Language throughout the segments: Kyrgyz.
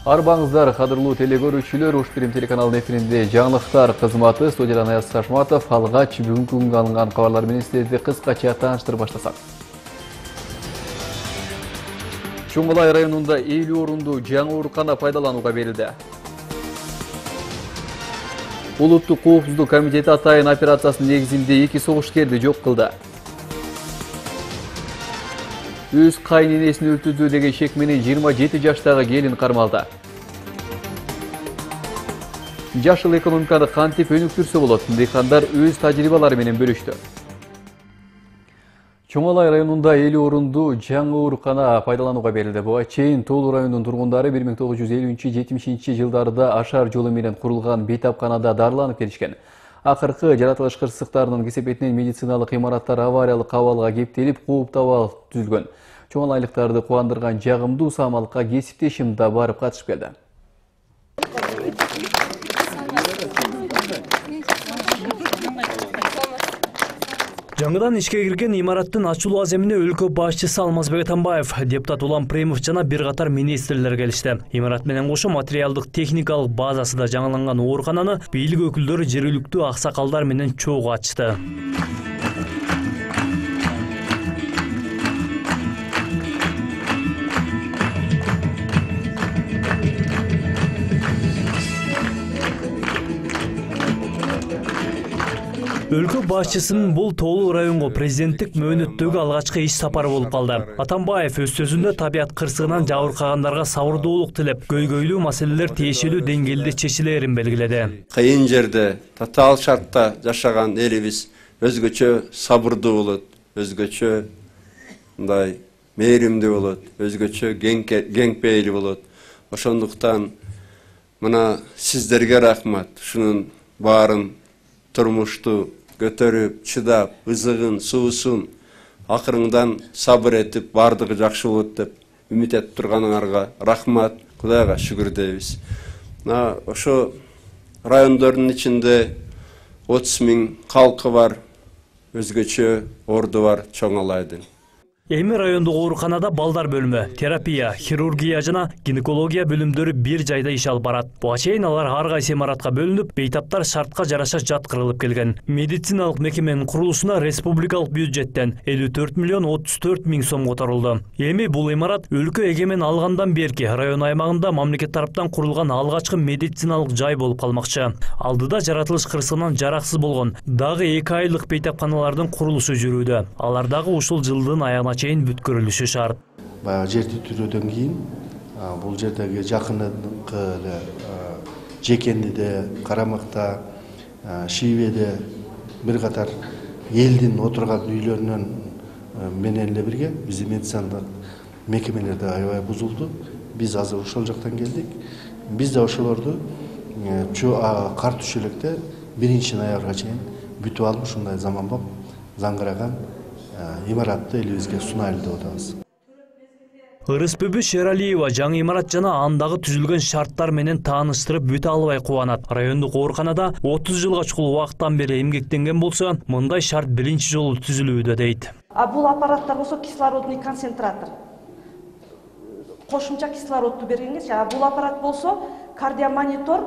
Арбаңыздар, кадырлуу телекөрүүчүлөр, Ушпирим телеканалынын эфиринде жаңылыктар кызматы, студиядан Аяз Сашматов, алгач бүгүнкү күнгө алынган кабарлар менен сиздерди кыскача тааныштырып баштасак. Чоң Алай районунда 50 орундуу жаңы оорукана пайдаланууга берилди. Улуттук коопсуздук комитети атайын операциясынын негизинде 2 согушкерди жок кылды. Өз кайненесин өлтүрдү деген шек менен 27 жаштагы келин кармалды. Жашыл экономиканы кантип өнүктүрсө болот? Дыйкандар өз тажрыйбалары менен бөлүштү. Чоң Алай районунда 50 орундуу жаңы оорукана пайдаланууга берилди. Буга чейин Тоолуу районунун тургундары 1950-70 жылдарда ашар жолу менен курулган бейтапканада дарыланып келишкен. Акыркы жаратылыш кырсыктарынын кесепетинен медициналык имараттар авариялык абалга кептелип, кооптуу абал түзүлгөн. Чоң Алайлыктарды кубандырган жагымдуу самалыкка кесиптешим да барып катышып келди. Жаңыдан ишке кирген имараттын ачылуу аземине өлкө башчысы Алмазбек Атамбаев, депутат Улам Премов жана бир катар министрлер келишти. Имарат менен кошо материалдык техникалык базасы да жаңыланган оорукананы бийлик өкүлдөрү жергиликтүү аксакалдар менен чогуу ачты. Өлкө башчысынын бул Тоолуу районго президенттик мөөнөттөгү алгачкы иш сапары болуп калды. Атамбаев өз сөзүндө табият кырсыгынан жабыркагандарга сабырдуулук тилеп, көйгөйлүү маселелер тиешелүү деңгээлде чечилерин белгиледи. Кыйын жерде, татаал шартта жашаган элибиз өзгөчө сабырдуу болот, өзгөчө мындай мээримдүү болот, өзгөчө кеңпейилүү болот. Ошондуктан мына сиздерге рахмат. Ушунун баарын турмушту көтөрүп, чыдап, ызыгын, суусун акырыңдан сабыр этип, бардыгы жакшы болот деп үмүт этип турганыңарга рахмат, Кудайга шүгүр дейбиз. Ошо райондордун ичинде 30 000 калкы бар, өзгөчө орду бар Чоң Алайдын. Эми райондук ооруканада балдар бөлүмү, терапия, хирургия жана гинекология бөлүмдөрү бир жайда иш алып барат. Буга чейин алар ар кайсы имаратка бөлүнүп, бейтаптар шартка жараша жаткырылып келген. Медициналык мекеменин курулушуна республикалык бюджеттен 54 миллион 34 миң сом которулду. Эми бул имарат өлкө эгемен алгандан берки район аймагында мамлекет тараптан курулган алгачкы медициналык жай болуп калмакчы. Алдыда жаратылыш кырсыгынан жараксыз болгон дагы 2 айлык бейтапканалардын курулушу жүрүүдө. Алар дагы ушул жылдын аягына чейин бүткөрүлүшү шарт. Баягы жерди түрөөдөн кийин бул жердеги жакыныnkы Жекендиде, Карамакта, Шиеведе бир катар элдин отурган үйлөрүнөн менен эле бирге биздин медициналык мекемелерде аябай бузулду. Биз азыр ошол жактан келдик. Биз да ошолорду кар түшөлөктө биринчи ноябрга чейин бүтүп алып ушундай заманбап заңгыраган имаратты элибизге сунайлы деп атабыз. Ырысбүбү Шералиева жаңы имарат жана андагы түзүлгөн шарттар менен тааныштырып бүтө албай кубанат. Райондук ооруканада 30 жылга чукул убакыттан бери эмгектенген болсо, мындай шарт биринчи жолу түзүлүүдө дейт. Бул аппараттар болсо кислородный концентратор. Кошумча кислородду бергенге, бул аппарат болсо кардиомонитор,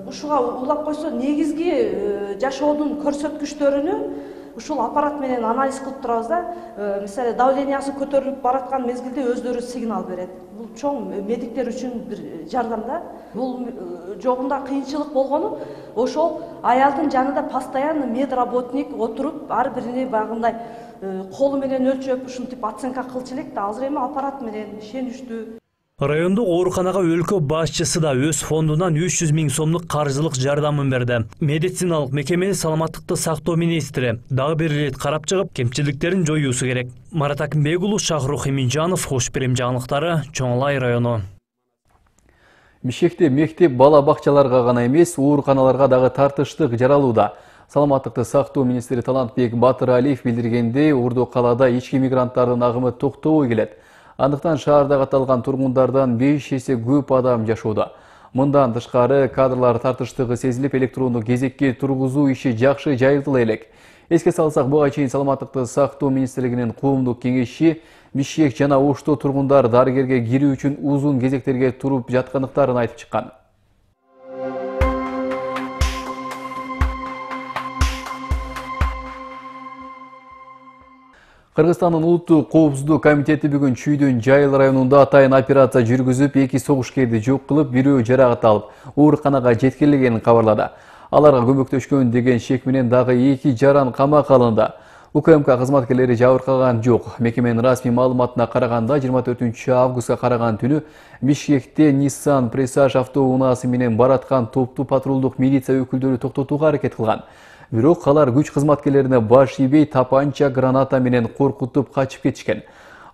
ушуга улап койсо негизги жашоодун көрсөткүчтөрүнү ушул аппарат менен анализ кылып турабыз да. Мисалы давлениясы көтөрүлүп бараткан мезгилде өздөрү сигнал берет. Бул чоң медиктер үчүн бир жардам да. Бул жогунда кыйынчылык болгону ошол аялдын жанында постоянно медработник отуруп, ар бирине багындай колу менен өлчөп, ушинтип оценка кылчу элек да. Азыр эми аппарат менен ишеничтүү. Райондук ооруканага өлкө башчысы да өз фондунан 300 миң сомдук каржылык жардамын берди. Медициналык мекемени саламаттыкты сактоо министри дагы бир ирет карап чыгып, кемчиликтерин жоюусу керек. Марат Акимбек уулу, Шахрух Эминжанов, Ушпирим жаңылыктары, Чоң Алай району. Бишкекте мектеп бала бакчаларга гана эмес, ооруканаларга дагы тартыштык жаралууда. Саламаттыкты сактоо министри Талантбек Батыралиев билдиргендей, Ордо калаада ички мигранттардын агымы токтобой келет. Андыктан шаардагы аталган тургундардан 5 эсе көп адам жашоодо. Мындан тышкары кадрлар тартыштыгы сезилип, электрондук кезекке тургузуу иши жакшы жайылтыла элек. Эске салсак, буга чейин саламаттыкты сактоо министрлигинин коомдук кеңеши Бишкек жана Ошто тургундар дарыгерге кирүү үчүн узун кезектерге туруп жаткандыктарын айтып чыккан. Кыргызстандын улуттук коопсуздук комитети бүгүн Чүйдүн Жайыл районунда атайын операция жүргүзүп, 2 согушкерди жок кылып, бирөө жаракат алып, ооруканага жеткирилгенин кабарлады. Аларга көмөктөшкөн деген шек менен дагы 2 жаран камакка алынды. УКМК кызматкерлери жабыркаган жок. Мекеменин расмий маалыматына караганда 24 августка караган түнү Бишкекте Nissan Presage автоунаасы менен бараткан топту патрулдук милиция өкүлдөрү токтотууга аракет кылган. Бирок алар күч кызматкерлерине баш ийбей тапанча граната менен коркутуп качып кетишкен.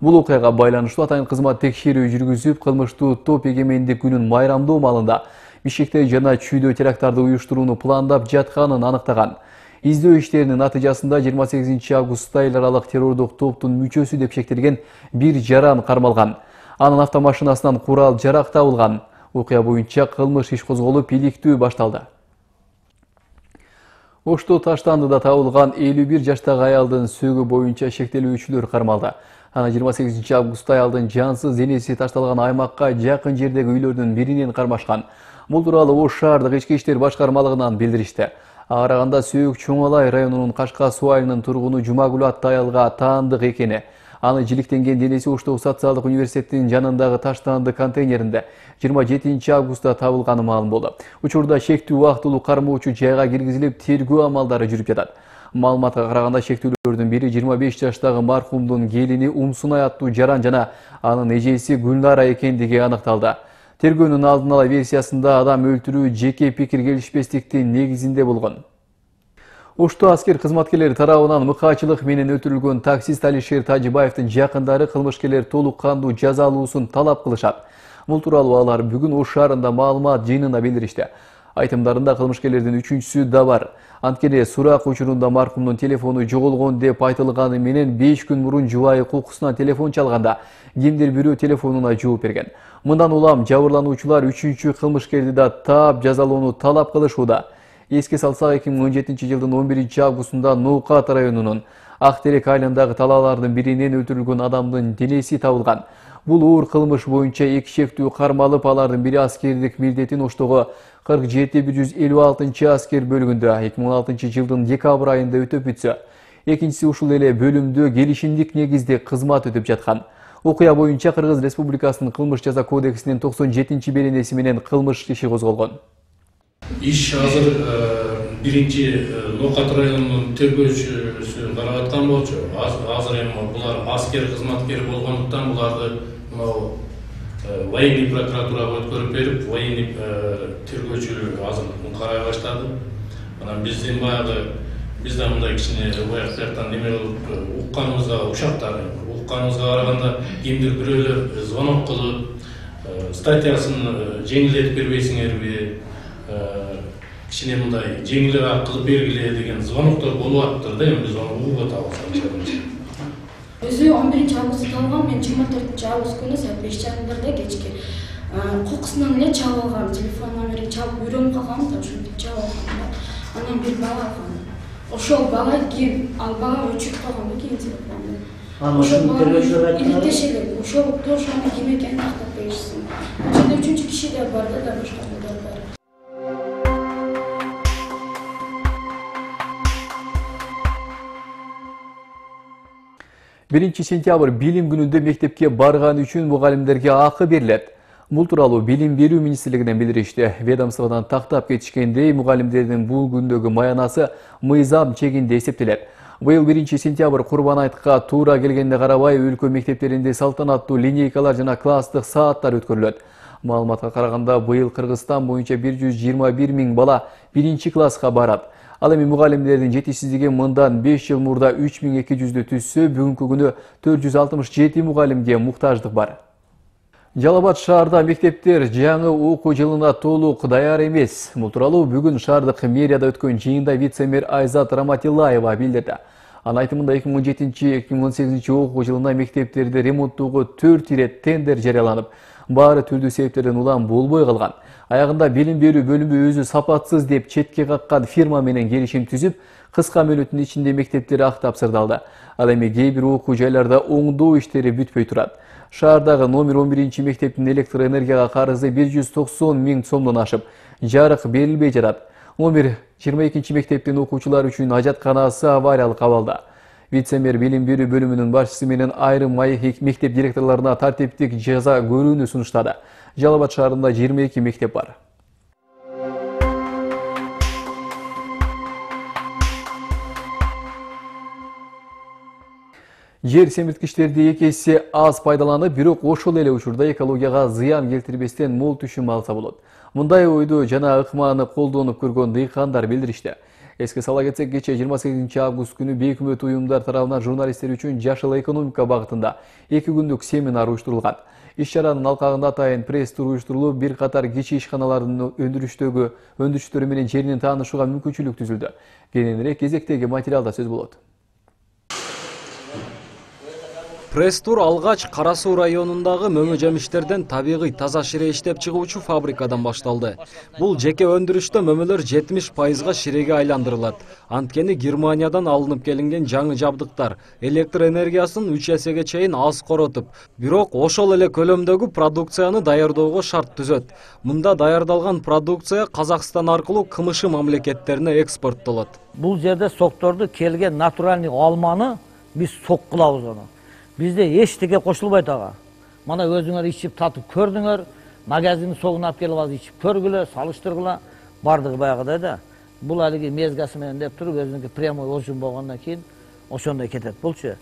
Бул окуяга байланыштуу атайын кызмат текшерүү жүргүзүп, кылмыштуу топ эгемендик күнүн майрамдоо маалында Бишкекте жана Чүйдө теракттарды уюштурууну пландап жатканын аныктаган. Издөө иштеринин натыйжасында 28 августта эл аралык террордук топтун мүчөсү деп шектелген 1 жаран кармалган. Анын автомашинасынан курал жарак табылган. Окуя боюнча кылмыш иш козголуп, иликтөө башталды. Ошто Таштандыда табылган 51 жаштагы аялдын сөөгү боюнча шектелүүчүлөр кармалды. Аны 28 августта аялдын жансыз денеси ташталган аймакка жакын жердеги үйлөрдүн биринен кармашкан. Бул тууралуу Ош шаардык ички иштер башкармалыгынан билдиришти. Караганда сөөк Чоңалай районунун Кашка суу айылынын тургуну Жумагүл аттуу аялга таандык экени. Аны жиликтенген денеси Оштогу социалдык университеттин жанындагы таштанды контейнеринде 27 августта табылганы маалым болду. Учурда шектүү убактылуу кармоочу жайга киргизилип, тергөө амалдары жүрүп жатат. Маалыматка караганда шектүүлөрдүн бири 25 жаштагы мархумдун келини Умсунай аттуу жаран жана анын эжеси Гүлнара экендиги аныкталды. Тергөөнүн алдын ала версиясында адам өлтүрүү жеке пикир келишпестиктин негизинде болгон. Ошто аскер кызматкерлери тарабынан мыкаачылык менен өтүрүлгөн таксист Алишер Тажибаевдин жакындары кылмышкерлер толук кандуу жаза алуусун талап кылышат. Бул тууралуу алар бүгүн Ош шаарында маалымат жыйынында билдиришти. Айтымдарында кылмышкерлердин үчүнчүсү да бар. Анткени сурак учурунда мархумдун телефону жоголгон деп айтылганы менен 5 күн мурун жубайы кокусунан телефон чалганда кимдир бирөө телефонуна жооп берген. Мындан улам жабырлануучулар үчүнчү кылмышкерди да таап жазалоону талап кылышууда. Эске салсак, 2017 жылдын 11 августунда Ноокат районунун Актерек айылындагы талаалардын биринен өлтүрүлгөн адамдын денеси табылган. Бул оор кылмыш боюнча 2 шектүү кармалып, алардын бири аскердик милдетин Оштогу 47-156 аскер бөлүгүндө 2016 жылдын декабрь айында өтөп бүтсө, экинчиси ушул эле бөлүмдө келишимдик негизде кызмат өтүп жаткан. Окуя боюнча Кыргыз Республикасынын кылмыш жаза кодексинин 97-беренеси менен кылмыш иши козголгон. Иш азыр биринчи Ноокат районунун тергөөчүсү карап аткан болчу. Азыр эми булар аскер кызматкери болгондуктан буларды военный прокуратурага өткөрүп берип, военный тергөөчү азыр карай баштады. Анан биздин бизде мындай кичине бияктан неме болуп укканыбызга укканыбызга караганда кимдир бирөөлөр звонок кылып, статьясын жеңилдетип бербейсиңерби, кичине мындай жеңилирээк кылып бергиле деген звоноктор болуп аттыр да, эми биз аны угуп атабыз. Өзү 11 августта табылган, мен 24 август күнү саат 5:30 кечки кокусунан эле чалган, телефон номери чалып үйрөнүп калгам да, ошентип чалган. Анан бир бала алган. Ошол бала ким? Ал бала өчүрүп калган экен телефонду. Ошол тергөөчүлөр иликтешели, ошол ошонун ким экенин тактап беришсин. Ошондо үчүнчү киши да бар да, башкалар бар. Биринчи сентябрь билим күнүндө мектепке барган үчүн мугалимдерге акы берилет. Бул тууралуу Билим берүү министрлигинен билдиришти. Ведомстводон тактап кетишкендей, мугалимдердин бул күндөгү маянасы мыйзам чегинде эсептелет. Быйыл 1 сентябрь Курбан айтка туура келгенине карабай, өлкө мектептеринде салтанаттуу линейкалар жана класстык сааттар өткөрүлөт. Маалыматка караганда, быйыл Кыргызстан боюнча 121 000 бала 1 класска барат. Ал эми мугалимдердин жетишсиздиги мындан 5 жыл мурда 3200 түссө, бүгүнкү күнү 467 мугалимге муктаждык бар. Жалал Абад шаарда мектептер жаңы окуу жылына толук даяр эмес. Бул тууралуу бүгүн шаардык мэрияда өткөн жыйында вице-мэр Айзат Раматиллаева билдирди. Анын айтымында 2017-2018 окуу жылына мектептерди ремонттоого 4 ирет тендер жарыяланып, баары түрдүү себептерден улам болбой калган. Аягында билим берүү бөлүмү өзү сапатсыз деп четке каккан фирма менен келишим түзүп, кыска мөөнөттүн ичинде мектептери актап сырдалды. Ал эми кээ бир окуу жайларда оңдоо иштери бүтпөй турат. Шаардагы номер 11 мектептин электр энергияга карызы 190 000 сомдон ашып, жарык берилбей жатат. Номер 22 мектептин окуучулары үчүн ажатканасы авариялык абалда. Вице-мэр билим берүү бөлүмүнүн башчысы менен айрым мектеп директорлоруна тартиптик жаза көрүүнү сунуштады. Жалал Абад шаарында 22 мектеп бар. Жер семирткичтерди эки эсе аз пайдаланып, бирок ошол эле учурда экологияга зыян келтирбестен мол түшүм алса болот. Мындай ойду жана ыкманы колдонуп көргөн дыйкандар билдиришти. Эске сала кетсек, кечээ 28 август күнү бейөкмөт уюмдар тарабынан журналисттер үчүн жашыл экономика багытында 2 күндүк семинар уюштурулган. Иш-чаранын алкагында атайын пресс-тур уюштурулуп, бир катар кичи ишканалардын өндүрүштөрү менен жеринен таанышууга мүмкүнчүлүк түзүлдү. Кененирээк кезектеги материалда сөз болот. Пресс-тур алгач Кара Суу районундагы мөмө жемиштерден табигый таза шире иштеп чыгуучу фабрикадан башталды. Бул жеке өндүрүштө мөмөлөр 70%га ширеге айландырылат. Анткени Германиядан алынып келинген жаңы жабдыктар электр энергиясын 3 эсеге чейин аз коротуп, бирок ошол эле көлөмдөгү продукцияны даярдоого шарт түзөт. Мында даярдалган продукция Казакстан аркылуу КМШ мамлекеттерине экспорттолот. Бул жерде сокторду келген натуральный алманы биз сок кылабыз аны. Bizde eşteke koşulbaydı ağa. Mana özüңөр içip tatıp kördüңөр, magazinin soğunu ap gelip az içip körgüle, salıştırgıla, bardığı bayağıda da. Bul haligi mezgası menen dep turup özüňkü prямой ошун болгондон кийин ошондой кетет болчу.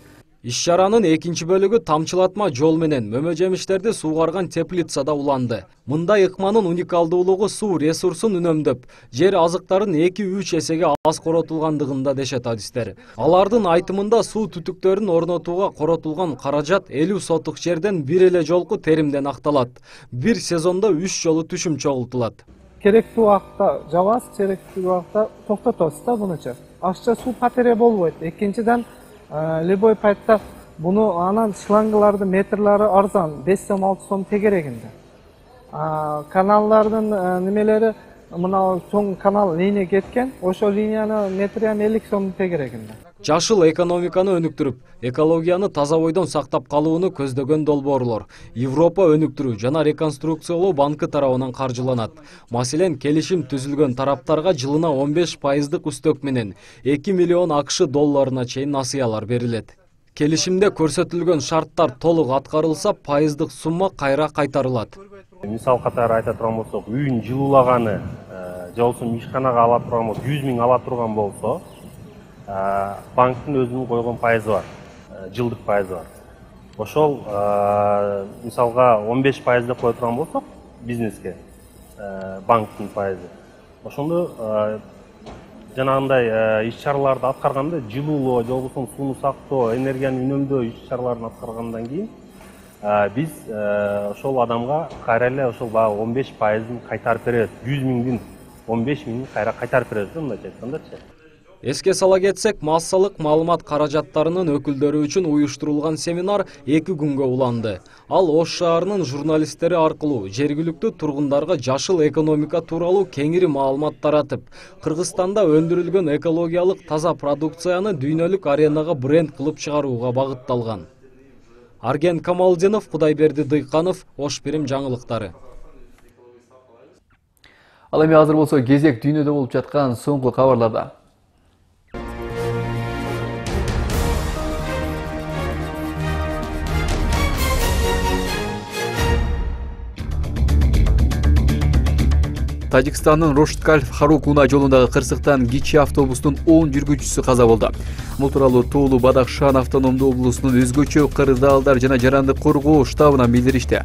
Иш-чаранын экинчи бөлүгү тамчылатма жол менен мөмө жемиштерди суугарган теплицада уланды. Мындай ыкманын уникалдуулугу суу ресурсун үнөмдөп, жер азыктарын 2-3 эсеге аз коротулгандыгында дешет адистер. Алардын айтымында суу түтүктөрүн орнотууга коротулган каражат 50 сотук жерден бир эле жолку теримден акталат. Бир сезондо 3 жолу түшүм чогултулат. Керектүү убакта жабасыз, керектүү убакта токтотосуз да мунучу. Ашча суу потеря болбойт. Экинчиден любой пайтта буну анан шлангылардын метрлары арзан, 5 сом 6 сом тегерегинде. Каналлардын немелери мына чоң канал линия кеткен, ошол линияны метри 50 сом тегерегинде. Жашыл экономиканы өнүктүрүп, экологияны таза бойдон сактап калууну көздөгөн долбоорлор Европа өнүктүрүү жана реконструкциялоо банкы тарабынан каржыланат. Маселен, келишим түзүлгөн тараптарга жылына 15%дык үстөк менен 2 миллион АКШ долларына чейин насыялар берилет. Келишимде көрсөтүлгөн шарттар толук аткарылса, пайыздык сумма кайра кайтарылат. Мисал катары айта турган болсок, үйүн жылуулаганы, же болбосо ишканага ала турган болсо, 100 000 ала турган болсо, банктын өзүнүн койгон пайызы бар, жылдык пайызы бар. Ошол мисалга 15% деп кое турган болсок бизнеске банктын пайызы. Ошондо жанагындай иш-чараларды аткарганда жылуулоо, же болбосо сууну сактоо, энергияны үнөмдөө иш-чараларын аткаргандан кийин биз ошол адамга кайра эле ошол баягы 15%ын кайтарып беребиз. 100 000дин 15 000 кайра кайтарып беребиз, мындайча айткандачы. Эске сала кетсек, массалык маалымат каражаттарынын өкүлдөрү үчүн уюштурулган семинар 2 күнгө уланды. Ал Ош шаарынын журналисттери аркылуу жергиликтүү тургундарга жашыл экономика тууралуу кеңири маалымат таратып, Кыргызстанда өндүрүлгөн экологиялык таза продукцияны дүйнөлүк аренага бренд кылып чыгарууга багытталган. Арген Камалдинов, Кудайберди Дыйканов, Ош Бирим жаңылыктары. Ал эми азыр болсо кезек дүйнөдө болуп жаткан соңку кабарларда. Тажикстандын Рошткаль-Харукуна жолундагы кырсыктан кичи автобустун 10 жүргүчүсү каза болду. Бул тууралуу Тоолу Бадахшан автономдуу облусунун өзгөчө кырдаалдар жана жарандык коргоо штабынан билдиришти.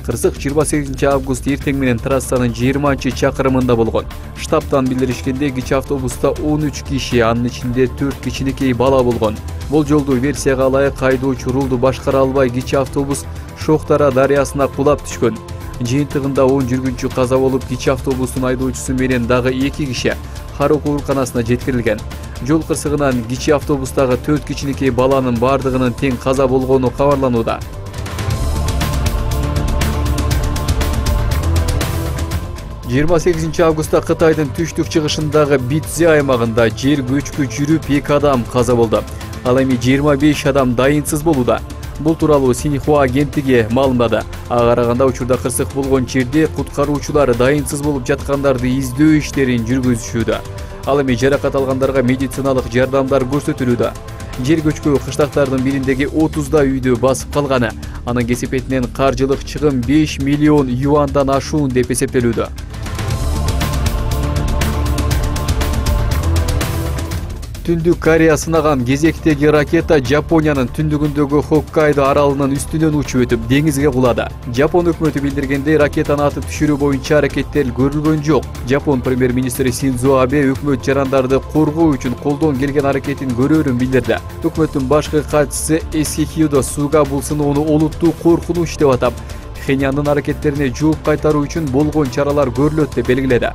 Кырсык 28 август эртең менен трассанын 20-чакырымында болгон. Штабтан билдиришкенде кичи автобуста 13 киши, анын ичинде 4 кичинекей бала болгон. Болжолдуу версияга ылайык айдоочу рулду башкара албай кичи автобус Шоктара дарыясына кулап түшкөн. Жыйынтыгында 10 жүргүнчү каза болуп, кичи автобустун айдоочусу менен дагы 2 киши Харуку ооруканасына жеткирилген. Жол кырсыгынан кичи автобустагы 4 кичинекей баланын бардыгынын тең каза болгону кабарланууда. 28 августта Кытайдын түштүк чыгышындагы Битзе аймагында жер көчкү жүрүп 2 адам каза болду. Ал эми 25 адам дайынсыз болууда. Бул тууралуу Синьхуа агенттиги маалымдады. Ага караганда учурда кырсык болгон жерде куткаруучулар дайынсыз болуп жаткандарды издөө иштерин жүргүзүшүүдө. Ал эми жаракат алгандарга медициналык жардамдар көрсөтүлүүдө. Жер көчкү кыштактардын бириндеги 30 үйдү басып калганы, анын кесепетинен каржылык чыгым 5 миллион юандан ашуун деп эсептелүүдө. Түндүк Корея сынаган кезектеги ракета Жапониянын түндүгүндөгү Хоккайдо аралынын үстүнөн учуп өтүп деңизге кулады. Жапон өкмөтү билдиргендей, ракетаны атып түшүрүү боюнча аракеттер көрүлгөн жок. Жапон премьер-министри Синдзо Абе өкмөт жарандарды коргоо үчүн колдон келген аракетин көрөөрүн билдирди. Өкмөттүн башкы катчысы Эсихидо Суга бул сыноону олуттуу коркунуч деп атап, Пхеньяндын аракеттерине жооп кайтаруу үчүн болгон чаралар көрүлөт деп белгиледи.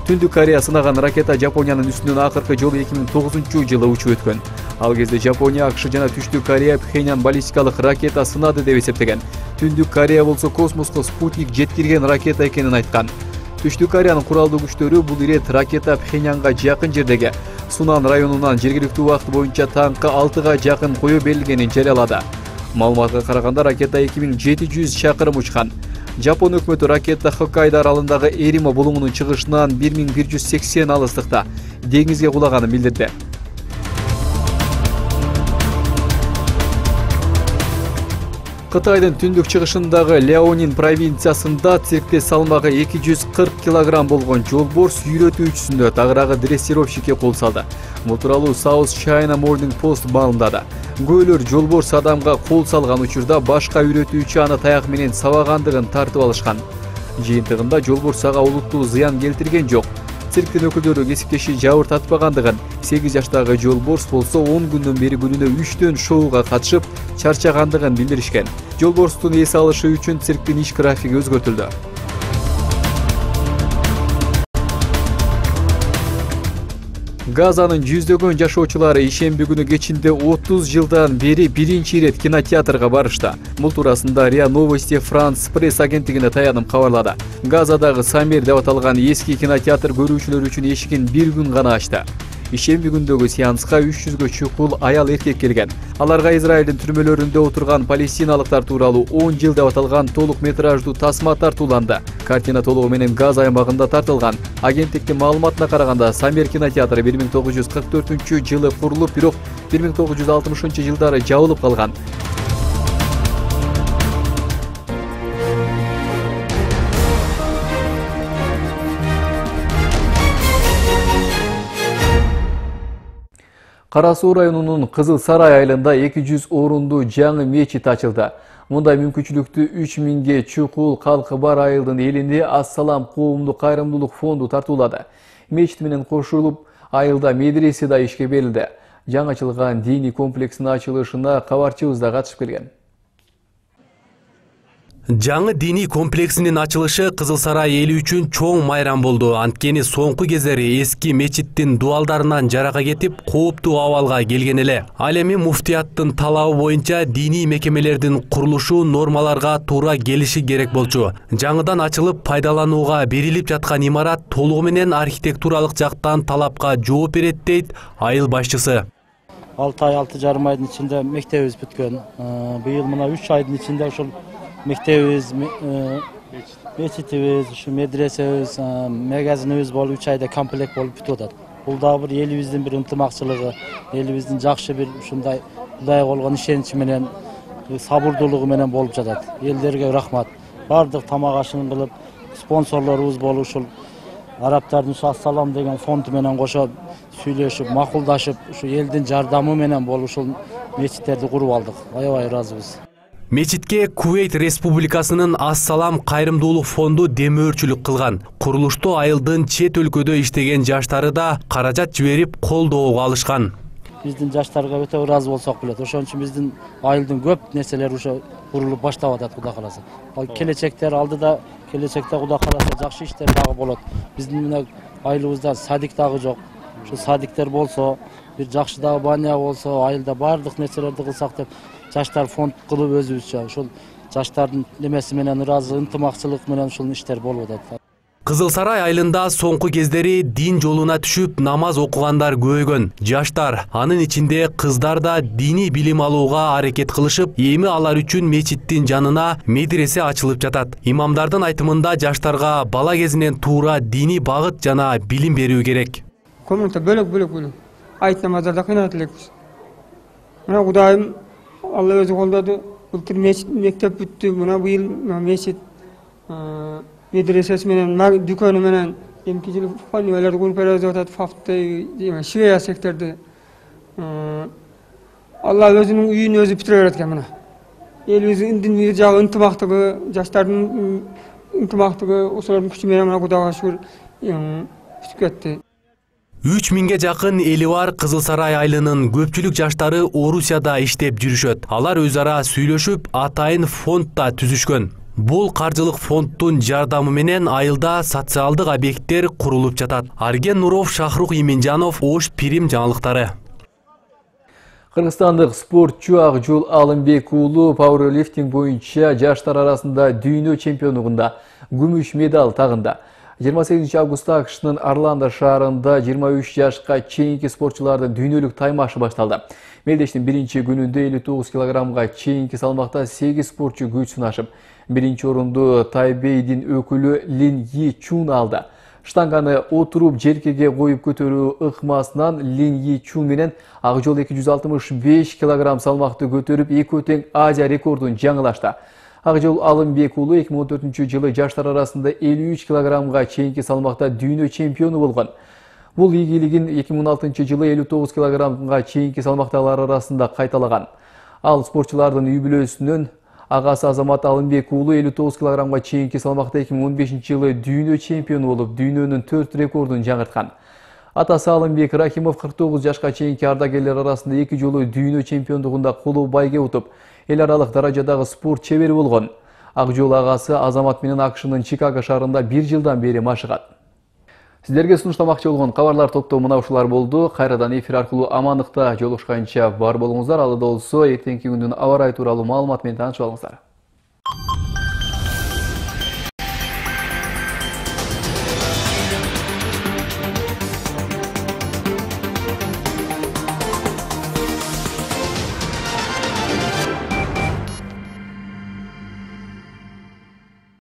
Түндүк Корея сынаган ракета Жапониянын үстүнөн акыркы жолу 2009-жылы учуп өткөн. Ал кезде Жапония, АКШ жана Түштүк Корея Пхеньян баллистикалык ракета сынады деп эсептеген. Түндүк Корея болсо космоско спутник жеткирген ракета экенин айткан. Түштүк Кореянын куралдуу күчтөрү бул ирет ракета Пхеньянга жакын жердеги Сунан районунан жергиликтүү убакыт боюнча таңкы 6-га жакын кое берилгенин жарыялады. Маалыматка караганда ракета 2700 чакырым учкан. Жапон өкмөтү ракета Хоккайдо аралындагы Эрима булуңунун чыгышынан 1180 алыстыкта деңизге кулаганын билдирди. Кытайдын түндүк чыгышындагы Ляонин провинциясында циркте салмагы 240 кг болгон жолборс үйрөтүүчүсүнө тагыраагы дрессировщикке кол салды. Бул тууралуу South China Morning Post маалымдады. Көйлөр жолборс адамга кол салган учурда башка үйрөтүүчү аны таяк менен сабагандыгын тартып алышкан. Жыйынтыгында жолборс ага олуттуу зыян келтирген жок. Цирктин өкүлдөрү кесиптеши жабыр татпагандыгын, 8 жаштагы жолборс болсо 10 күндөн бери күнүнө 3 шоуга катышып чарчагандыгын билдиришкен. Жолборстун эс алышы үчүн цирктин иш графиги өзгөртүлдү. Газанын жүздөгөн жашоочулары ишемби күнү кечинде 30 жылдан бери биринчи ирет кинотеатрга барышты. Бул туурасында РИА Новости Франс пресс агенттигине таянып кабарлады. Газадагы Самир деп аталган эски кинотеатр көрүүчүлөр үчүн эшигин бир күн гана ачты. Ишемби күндөгү сеанска 300гө чукул аял эркек келген. Аларга Израилдин түрмөлөрүндө отурган палестиналыктар тууралуу 10 жыл деп аталган толук метраждуу тасма тартууланды. Картина толугу менен Газа аймагында тартылган. Агенттиктин маалыматына караганда, Самир кинотеатры 1944-жылы курулуп, бирок 1960-жылдары жабылып калган. Кара Суу районунун Кызыл Сарай айылында 200 орунду жаңы мечит ачылды. Мундай мүмкүнчүлүктү 3000ге чукул калкы бар айылдын элине Ассалам коомдук кайрымдуулук фонду тартуулады. Мечит менен кошулуп, айылда медресе да ишке берилди. Жаңы ачылган диний комплекстин ачылышына кабарчыбыз да катышып келген. Жаңы диний комплексинин ачылышы Кызыл Сарай эли үчүн чоң майрам болду. Анткени соңку кездери эски мечиттин дуалдарынан жарака кетип, кооптуу абалга келген эле. Ал эми муфтияттын талабы боюнча диний мекемелердин курулушу нормаларга туура келиши керек болчу. Жаңыдан ачылып пайдаланууга берилип жаткан имарат толугу менен архитектуралык жактан талапка жооп берет дейт айыл башчысы. 6 ай 6,5 айдын ичинде мектебибиз бүткөн. Быйыл мына 3 айдын ичинде ушул мектебибиз, мечитибиз, ушу медресебиз, магазинибиз болуп 3 айда комплект болуп бүтүп атат. Бул да бир элибиздин бир ынтымакчылыгы, элибиздин жакшы бир ушундай Кудайга болгон ишеничи менен, сабырдуулугу менен болуп жатат. Элдерге рахмат. Бардык тамак ашын кылып, спонсорлорубуз болуп ушул арабтардын ушу Ассалам деген фонду менен кошо сүйлөшүп, макулдашып, ушу элдин жардамы менен болуп ушул мечиттерди куруп алдык. Аябай ыраазыбыз. Мечитке Кувейт Республикасынын Ассалам кайрымдуулук фонду демөөрчүлүк кылган. Курулушту айылдын чет өлкөдө иштеген жаштары да каражат жиберип колдоого алышкан. Биздин жаштарга өтө ыраазы болсок болот. Ошон үчүн биздин айылдын көп нерселери ошо курулуп баштап атат, Кудай кааласа. Ал келечектер алдыда, келечекте Кудай кааласа жакшы иштер дагы болот. Биздин мына айылыбызда садик дагы жок. Ошо садиктер болсо, бир жакшы дагы баня болсо, айылда баардык нерселерди кылсак деп жаштар фонд кылып өзүбүзчө ошол жаштардын немеси менен ыраазы ынтымакчылык менен ушул иштер болуп атат. Кызыл Сарай айылында соңку кездери дин жолуна түшүп намаз окугандар көбөйгөн. Жаштар, анын ичинде кыздар да диний билим алууга аракет кылышып, эми алар үчүн мечиттин жанына медресе ачылып жатат. Имамдардын айтымында жаштарга бала кезинен туура диний багыт жана билим берүү керек. Комната бөлөк. Айт намаздарда кыйнат элекпиз. Мына Кудайым Алла өзү колдоду. Былтыр мектеп бүттү. Мына быйыл мечит медресеси менен, дүкөнү менен эмки жыл фанилерди куруп беребиз деп атат. Фафты, швея секторду. Алла өзүнүн үйүн өзү бүтүрө берет экен мына. Элибиздин дин жагы ынтымактыгы, жаштардын ынтымактыгы, ошолордун күчү менен мына Кудайга шүгүр бүтүп кетти. 3000ге жакын эли бар Кызыл Сарай айылынын көпчүлүк жаштары Орусияда иштеп жүрүшөт. Алар өз ара сүйлөшүп, атайын фондда түзүшкөн. Бул каржылык фонддун жардамы менен айылда социалдык объекттер курулуп жатат. Арген Нуров, Шахрух Иминжанов, Ош Пирим жаңылыктары. Кыргызстандык спортчу Акжол Алымбек уулу пауэрлифтинг боюнча жаштар арасында дүйнө чемпионугунда күмүш медаль тагында. 28 августта АКШнын Орландо шаарында 23 жашка чейинки спортчулардын дүйнөлүк таймашы башталды. Мелдештин биринчи күнүндө 59 килограммга чейинки салмакта 8 спортчу күч сынашып, биринчи орунду Тайбейдин өкүлү Лин Йи Чун алды. Штанганы отуруп желкеге коюп көтөрүү ыкмасынан Лин Йи Чун менен Акжол 265 килограмм салмакты көтөрүп, экөө тең Азия рекордун жаңылашты. Акжол Алымбек уулу 2014 жылы жаштар арасында 53 килограммга чейинки салмакта дүйнө чемпиону болгон. Бул ийгилигин 2016 жылы 59 килограммга чейинки салмактагылар арасында кайталаган. Ал спортчулардын үй бүлөсүнөн агасы Азамат Алымбек уулу 59 килограммга чейинки салмакта 2015 жылы дүйнө чемпиону болуп, дүйнөнүн 4 рекордун жаңырткан. Атасы Алымбек Рахимов 49 жашка чейинки ардагерлер арасында 2 жолу дүйнө чемпиондугунда колу байге утуп, эл аралык даражадагы спорт чебери болгон. Акжол агасы Азамат менен АКШнын Чикаго шаарында 1 жылдан бери машыгат. Сиздерге сунуштамакчы болгон кабарлар топтоо мына ушулар болду. Кайрадан эфир аркылуу амандыкта жолугушканча бар болуңуздар. Ал да болсо эртеңки күндүн аба ырайы тууралуу маалымат менен таанышып алыңыздар.